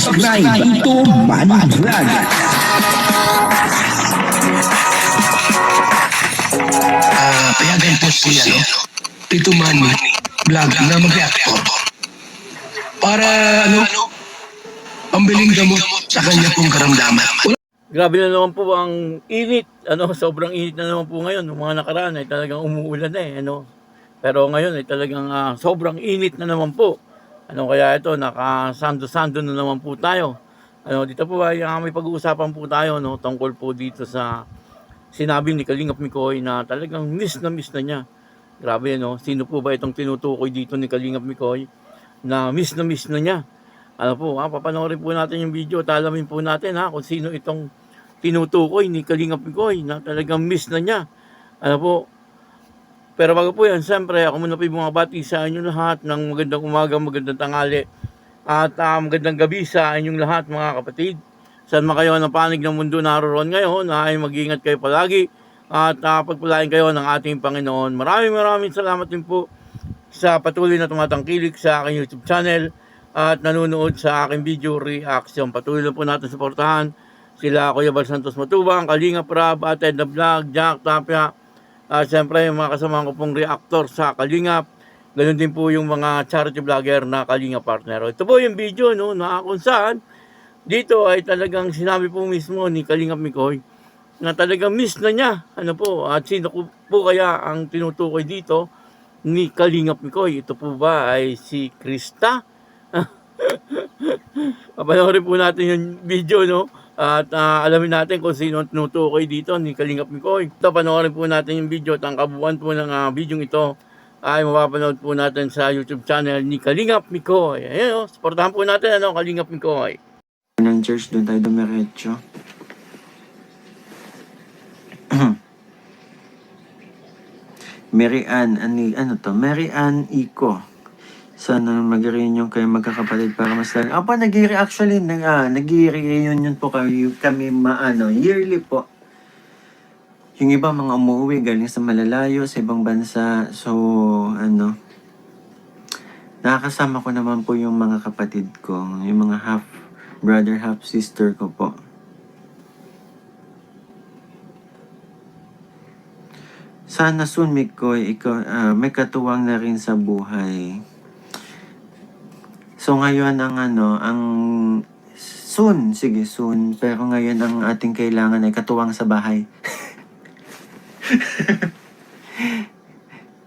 subscribe dito Manny Vlog. Payagan po si Tito Manny Vlog na mag-reactor para pambiling gamot sa kanya pong karamdaman. Grabe na naman po ang init, sobrang init na naman po ngayon. Yung mga nakaraan ay talagang umuulan na Pero ngayon ay talagang sobrang init na naman po. Kaya ito, nakasando-sando na naman po tayo. Dito po ay may pag-uusapan po tayo, tungkol po dito sa sinabi ni Kalingap Mikoy na talagang miss na niya. Grabe, sino po ba itong tinutukoy dito ni Kalingap Mikoy na miss na niya? Papanoorin po natin yung video at alamin po natin kung sino itong tinutukoy ni Kalingap Mikoy na talagang miss na niya. Pero bago po yan, siyempre ako muna po yung mga bati sa inyo lahat ng magandang umaga, magandang tanghali at magandang gabi sa inyong lahat mga kapatid. Saan man kayo ng panig ng mundo naroon ngayon ay mag-iingat kayo palagi at pagpalain kayo ng ating Panginoon. Maraming salamat din po sa patuloy na tumatangkilik sa aking YouTube channel at nanonood sa aking video reaction. Patuloy lang po natin suportahan sila Kuya Bal Santos Matubang, Kalingap Rab, Ted na Vlog, Jack Tapia, siyempre yung mga kasama ko pong reactor sa Kalingap. Ganun din po yung mga charity vlogger na Kalingap partner. Ito po yung video na kung saan dito ay talagang sinabi po mismo ni Kalingap Mikoy na talagang miss na niya. At sino po kaya ang tinutukoy dito ni Kalingap Mikoy? Ito po ba ay si Krista? Papanoorin po natin yung video at alamin natin kung sino ang tinutukoy dito ni Kalingap Mikoy. Ito, panoorin po natin yung video at ang kabuuan po ng video ito ay mapapanood po natin sa YouTube channel ni Kalingap Mikoy. Ayan supportahan po natin Kalingap Mikoy. Ng church, doon tayo dumiretso. Mary Ann, Mary Ann Iko. Sana mag-reunion kayo magkakapatid para mas lang. Actually, nag-reunion po kami yearly po. Yung iba mga umuwi galing sa malalayo, sa ibang bansa. So, nakakasama ko naman po yung mga kapatid ko, yung mga half brother, half sister ko po. Sana soon, Mikoy, may katuwang na rin sa buhay. So ngayon ang soon, pero ngayon ang ating kailangan ay katuwang sa bahay.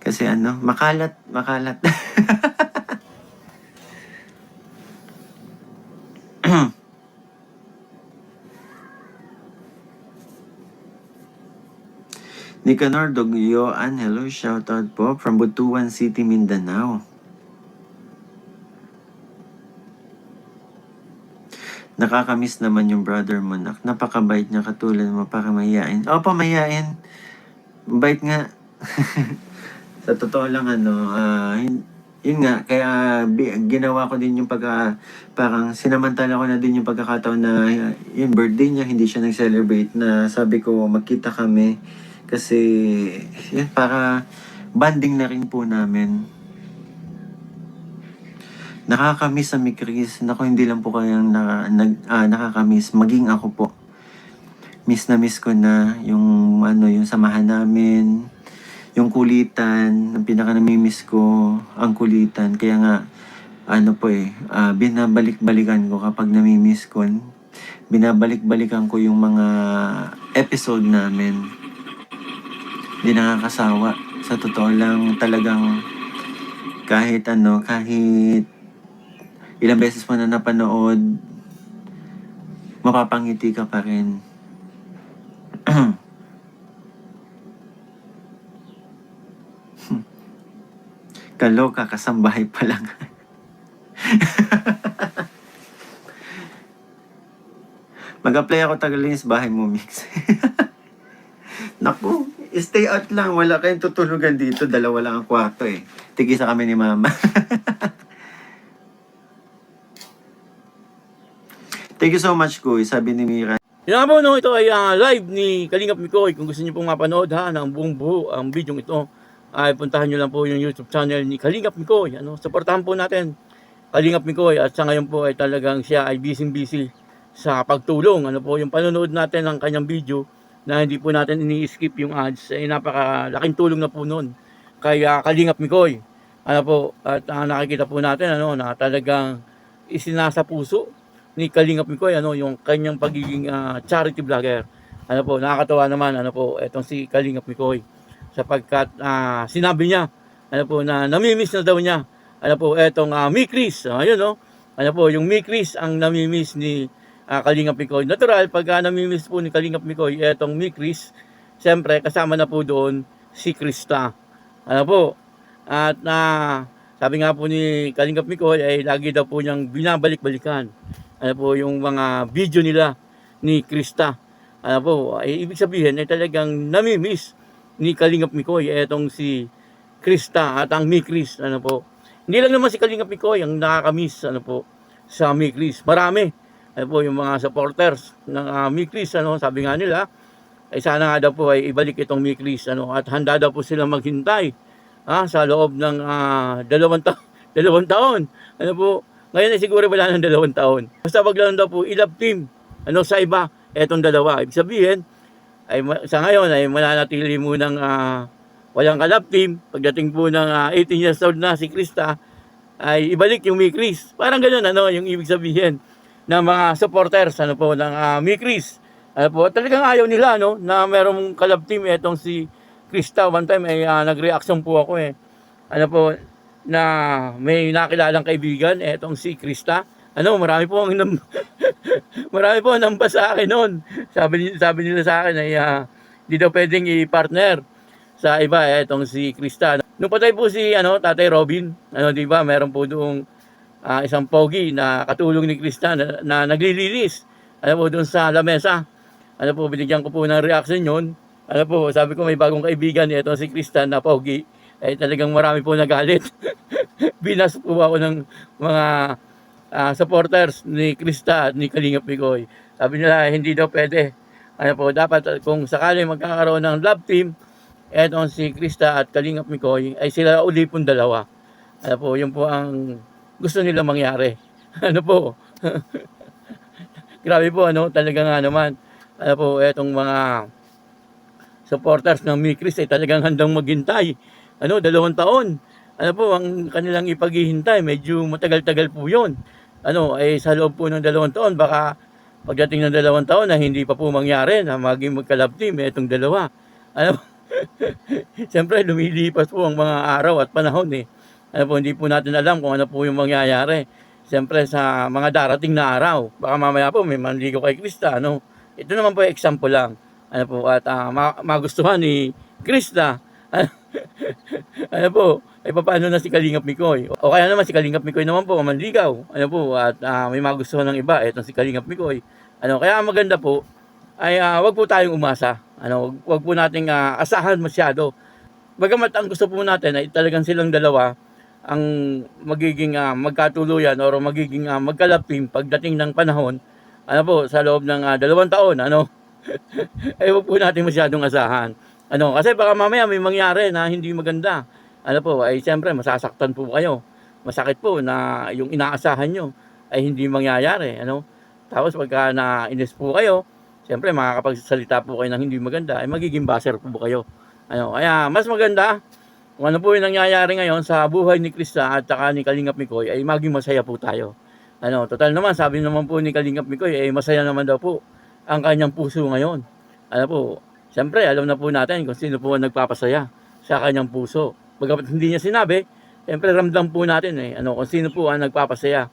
Kasi makalat. Nicanor Dogyoan, hello, shoutout po from Butuan City, Mindanao. Nakakamiss naman yung brother mo. Napakabait niya katulad mo para mahiyain. Opo, mahiyain. Bait nga. Sa totoo lang yun nga, kaya ginawa ko din yung parang sinamantala ko na din yung pagkakataon na yung birthday niya, hindi siya nag-celebrate na sabi ko magkita kami kasi yun, para banding na rin po namin. Nakakamiss sa Chris. Naku, hindi lang po kayang nakakamiss. Maging ako po. Miss na miss ko na yung yung samahan namin. Yung kulitan. Ang pinaka namimiss ko, ang kulitan. Kaya nga, binabalik-balikan ko kapag namimiss ko. Binabalik-balikan ko yung mga episode namin. Hindi nakakasawa. Sa totoo lang, talagang kahit ilang beses mo na napanood, mapapangiti ka pa rin. Kaloka, kasambahay pa lang. Mag-apply ako Tagalinis, bahay mo, Mix. Naku, stay out lang. Wala kayong tutulugan dito. Dalawa lang ang kwarto Tigisa kami ni Mama. Thank you so much, Kuy. Sabi ni Mira. Yan po, ito ay live ni Kalingap Mikoy. Kung gusto niyo pong mapanood ng buong buo ang video ito, ay puntahan nyo lang po yung YouTube channel ni Kalingap Mikoy. Supportahan po natin Kalingap Mikoy, at sa ngayon po ay talagang siya ay busy sa pagtulong. Ano po, yung panonood natin ng kanyang video na hindi po natin ini-skip yung ads, ay napakalaking tulong na po nun kay Kalingap Mikoy. Ano po, at nakikita po natin na talagang isinasa puso ni Kalingap Mikoy yung kanyang pagiging charity vlogger. Ano po, nakakatawa naman etong si Kalingap Mikoy, sapagkat sinabi niya na namimiss na daw niya etong Mikris. Yung Mikris ang namimiss ni Kalingap Mikoy. Natural, pag namimiss po ni Kalingap Mikoy etong Mikris, siyempre kasama na po doon si Krista. At sabi nga po ni Kalingap Mikoy ay lagi daw po niyang binabalik-balikan yung mga video nila ni Krista. Ay ibig sabihin ay talagang namimiss ni Kalingap Mikoy etong si Krista at ang Mikris. Hindi lang naman si Kalingap Mikoy ang nakakamiss sa Mikris. Marami yung mga supporters ng Mikris. Sabi nga nila ay sana nga daw po ay ibalik itong Mikris at handa daw po silang maghintay sa loob ng 2 taon. Ngayon ay siguro wala ng 2 taon. Basta wag lang daw po i-love team sa iba etong dalawa. Ibig sabihin ay sa ngayon ay mananatili munang walang ka-love team. Pagdating po ng 18 years old na si Krista ay ibalik yung Mikris. Parang ganoon yung ibig sabihin ng mga supporters ng Mikris. Talagang ayaw nila na merong ka-love team etong si Krista. One time ay nag-reaction po ako na may nakilalang kaibigan etong si Krista. Marami po ang marami po ang namba sa akin noon. Sabi nila sa akin ay di daw pwedeng i-partner sa iba etong si Krista. Nung patay po si Tatay Robin, di ba, meron po doong isang pogi na katulong ni Krista na naglilinis. Doon sa lamesa. Binigyan ko po ng reaction yun. Sabi ko may bagong kaibigan etong si Krista na pogi. Ay talagang marami po nagalit. Binas po ako ng mga supporters ni Krista at ni Kalingap Mikoy. Sabi nila hindi daw pwede. Dapat kung sakali magkakaroon ng love team etong si Krista at Kalingap Mikoy ay sila uli pong dalawa. Yun po ang gusto nila mangyari. Grabe po talaga nga naman. Etong mga supporters ng Mikris ay talagang handang maghintay. 2 taon. Ang kanilang ipaghihintay, medyo matagal-tagal po yun. Ay sa loob po ng 2 taon, baka pagdating ng 2 taon na hindi pa po mangyari na maging magka-love team etong dalawa. Siyempre, lumilipas po ang mga araw at panahon hindi po natin alam kung ano po yung mangyayari. Siyempre, sa mga darating na araw, baka mamaya po may manligaw kay Krista. Ito naman po example lang. At magustuhan ni Krista. Paano na si Kalingap Mikoy? O kaya naman si Kalingap Mikoy naman po manligaw. At may magustuhan ng iba etong si Kalingap Mikoy. Kaya maganda po ay wag po tayong umasa. Wag po nating asahan masyado. Bagamat ang gusto po natin ay talagang silang dalawa ang magiging magkatuluyan o magiging magka-love team pagdating ng panahon. Sa loob ng 2 taon. Ay wag po natin masyadong asahan. Kasi baka mamaya may mangyari na hindi maganda. Ay siyempre masasaktan po kayo. Masakit po na yung inaasahan nyo ay hindi mangyayari. Tapos pagka na-inis po kayo, siyempre makakapagsalita po kayo ng hindi maganda, ay magiging baser po kayo. Kaya mas maganda kung ano po yung nangyayari ngayon sa buhay ni Krista at saka ni Kalingap Mikoy ay maging masaya po tayo. Total naman, sabi naman po ni Kalingap Mikoy ay masaya naman daw po ang kanyang puso ngayon. Siyempre alam na po natin kung sino po ang nagpapasaya sa kanyang puso. Bagamat hindi niya sinabi, siyempre ramdam po natin kung sino po ang nagpapasaya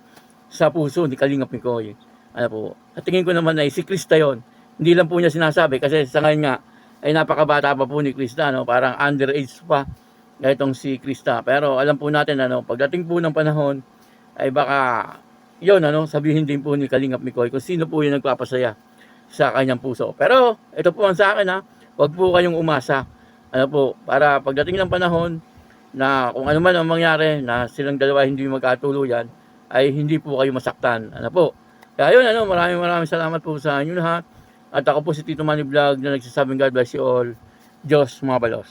sa puso ni Kalingap Mikoy. At tingin ko naman ay si Krista yon. Hindi lang po niya sinasabi kasi sa ngayon nga ay napakabata pa po ni Krista, parang underage pa itong si Krista. Pero alam po natin pagdating po ng panahon ay baka yon sabihin din po ni Kalingap Mikoy kung sino po yung nagpapasaya sa kanyang puso. Pero ito po ang sa akin wag po kayong umasa. Para pagdating ng panahon na kung ano man ang mangyari na silang dalawa hindi magkatuluyan ay hindi po kayo masaktan. Kaya yun, maraming salamat po sa inyo lahat. At ako po si Tito Manny Vlog na nagsasabing God bless you all. Diyos mga balos.